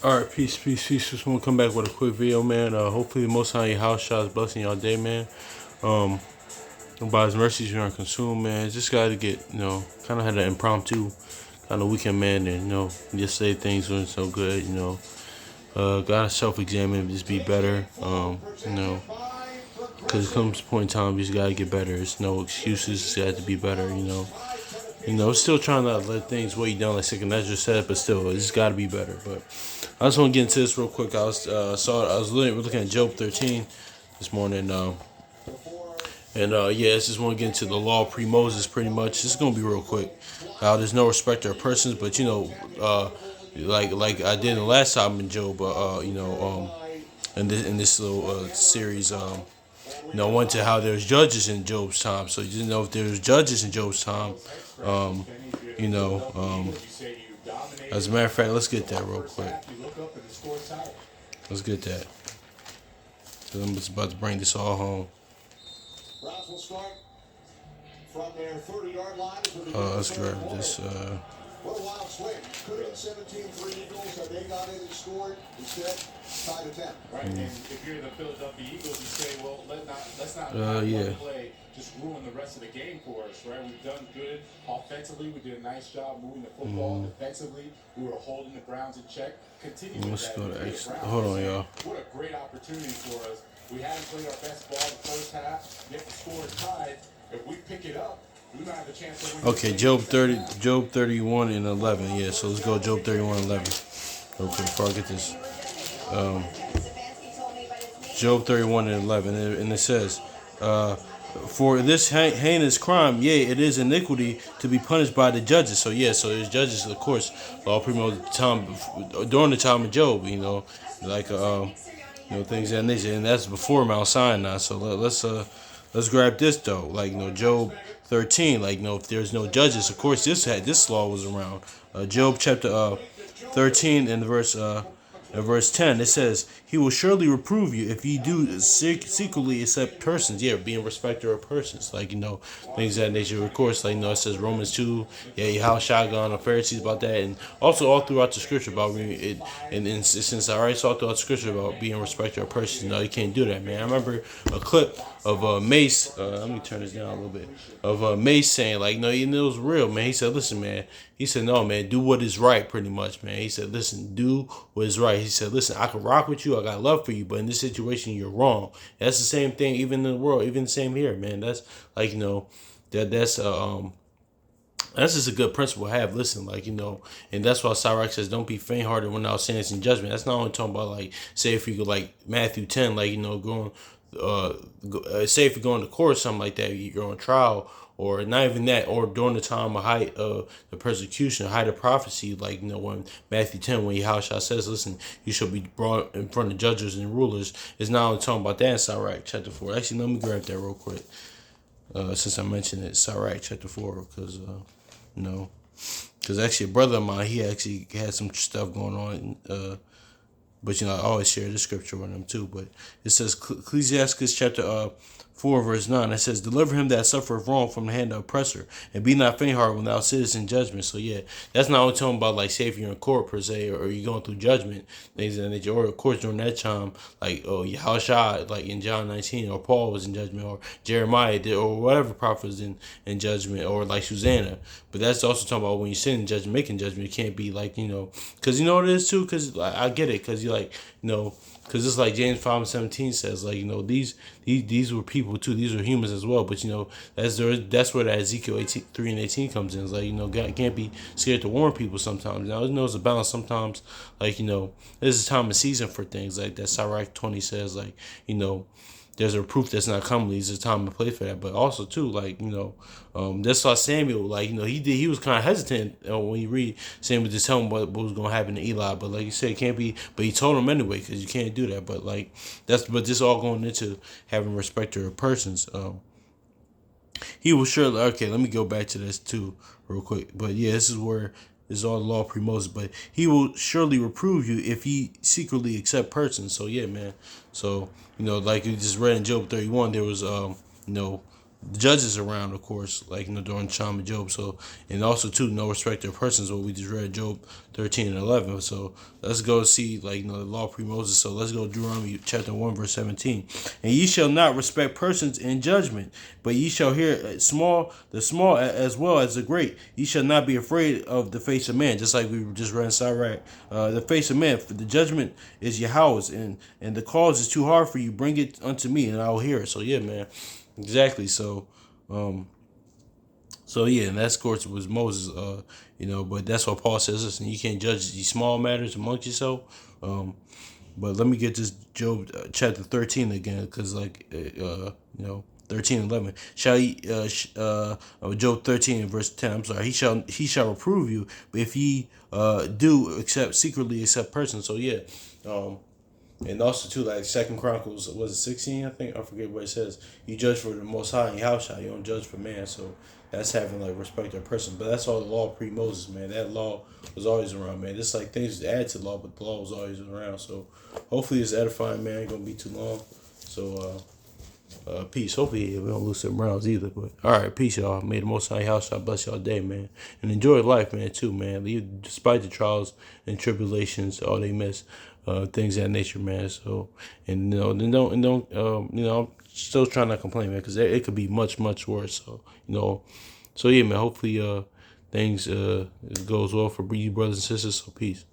All right, peace, peace, peace. Just want to come back with a quick video, man. Hopefully, the Most High your house shot is blessing y'all day, man. Um, by His mercies, you aren't consumed, man. Just got to get, kind of had an impromptu kind of weekend, man. And yesterday things weren't so good, Gotta self-examine, just be better. Because it comes a point in time, you just gotta get better. It's no excuses. Just got to be better. Still trying not to let things weigh you down like Second Ezra said, but still, it's got to be better. But I just want to get into this real quick. I was looking at Job 13 this morning, I just want to get into the law pre-Moses pretty much. This is gonna be real quick. There's no respecter of persons, but like I did in the last time in Job, in this little series, went to how there's judges in Job's time. So you didn't know if there was judges in Job's time. Um, you know, um, as a matter of fact, let's get that real quick. Let's get that. 'Cause I'm just about to bring this all home. Let's grab this. What a wild swing. Could have been 17-3 Eagles, and they got in and scored. Instead, tied at 10. Right, and if you're the Philadelphia Eagles, you say, well, let's not play just ruin the rest of the game for us, right? We've done good offensively. We did a nice job moving the football. Defensively, we were holding the Browns in check. Continue with that. Go to extra. Hold on, y'all. What a great opportunity for us. We hadn't played our best ball the first half, yet the score is tied. If we pick it up, we might have a chance to win. Okay, Job 31 and 11. Yeah, so let's go Job 31 and 11. Okay, before I get this. Job 31 and 11, and it says, for this heinous crime, yea, it is iniquity to be punished by the judges. So there's judges, of course, all pretty much during the time of Job, things of that nature, and that's before Mount Sinai. So let's grab this though, Job 13, if there's no judges, of course this law was around. Job chapter 13 and verse 10, it says, he will surely reprove you if ye do secretly accept persons. Yeah, being respecter of persons. Things of that nature. Of course, it says Romans 2, how shotgun the Pharisees about that. And also all throughout the scripture about it. And since I already saw throughout the scripture about being respecter of persons, no, you can't do that, man. I remember a clip of Mace, let me turn this down a little bit, of Mace saying, it was real, man. He said, listen, man. He said, no, man, do what is right, pretty much, man. He said, listen, do what is right. He said, listen, I can rock with you. I got love for you, but in this situation, you're wrong. That's the same thing, even in the world, even the same here, man. That's that's just a good principle to have. Listen, and that's why Sirach says, don't be faint-hearted when thou standest in judgment. That's not only talking about, say if you go, Matthew 10, going, say if you're going to court or something like that, you're on trial, or not even that, or during the time of height of the persecution, height of prophecy, when Matthew 10, when Yahushua says, listen, you shall be brought in front of judges and rulers, it's not only talking about that in Sirach chapter 4. Actually, let me grab that real quick, since I mentioned it, Sirach chapter 4, because, because actually a brother of mine, he actually had some stuff going on, but I always share the scripture with them too. But it says Ecclesiastes chapter 4 verse 9. It says, deliver him that suffereth wrong from the hand of oppressor, and be not faint-hearted when thou sittest in judgment. So that's not only talking about say if you're in court per se, or you're going through judgment, things of that nature, or of course during that time, Yahushua, in John 19, or Paul was in judgment, or Jeremiah did, or whatever prophet was in judgment, or Susanna. But that's also talking about when you sit in judgment, making judgment, it can't be because you know what it is too, because I get it, because because it's like James 5:17 says, these were people too, these were humans as well. But that's where that Ezekiel 3 and 18 comes in. It's God can't be scared to warn people sometimes. Now it's a balance sometimes. There's a time and season for things like that. Sirach 20 says there's a proof that's not comely. It's a time to play for that. But also too, that's why Samuel, he was kind of hesitant when you read Samuel to tell him what was going to happen to Eli. But like you said, it can't be. But he told him anyway, because you can't do that. But but this all going into having respect to persons. He will surely. Okay, let me go back to this too real quick. But this is where. Is all the law pre-Moses, but he will surely reprove you if ye secretly accept persons. So man. So like you just read in Job 31, there was the judges around, of course, like during the time of Job. So, and also too, no respect of persons. What we just read, Job 13 and 11. So let's go see the law pre Moses. So let's go Deuteronomy chapter 1 verse 17. And ye shall not respect persons in judgment, but ye shall hear the small as well as the great. Ye shall not be afraid of the face of man, just like we just read in Sirach. The face of man, for the judgment is Yahweh's, and the cause is too hard for you. Bring it unto me, and I will hear it. So yeah, man. Exactly. So, yeah, and that of course was Moses. But that's what Paul says. Listen, you can't judge these small matters amongst yourself. But let me get this Job chapter 13 again, because 13 and 11. Shall he? Job 13 and verse 10. I'm sorry. He shall reprove you, but if ye do accept secretly accept persons. So yeah. And also too, like Second Chronicles, was it 16? I think I forget what it says. You judge for the Most High and Yahushua. You don't judge for man. So that's having respect of person. But that's all the law pre Moses, man. That law was always around, man. Just like things add to the law, but the law was always around. So hopefully it's edifying, man. Ain't gonna be too long. So peace. Hopefully we don't lose some rounds either. But all right, peace, y'all. May the Most High Yahushua bless y'all day, man, and enjoy life, man, too, man. Despite the trials and tribulations, all they miss. Things of that nature, man. So, and don't I'm still trying to complain, man, because it could be much worse. So yeah, man. Hopefully, things goes well for you brothers and sisters. So peace.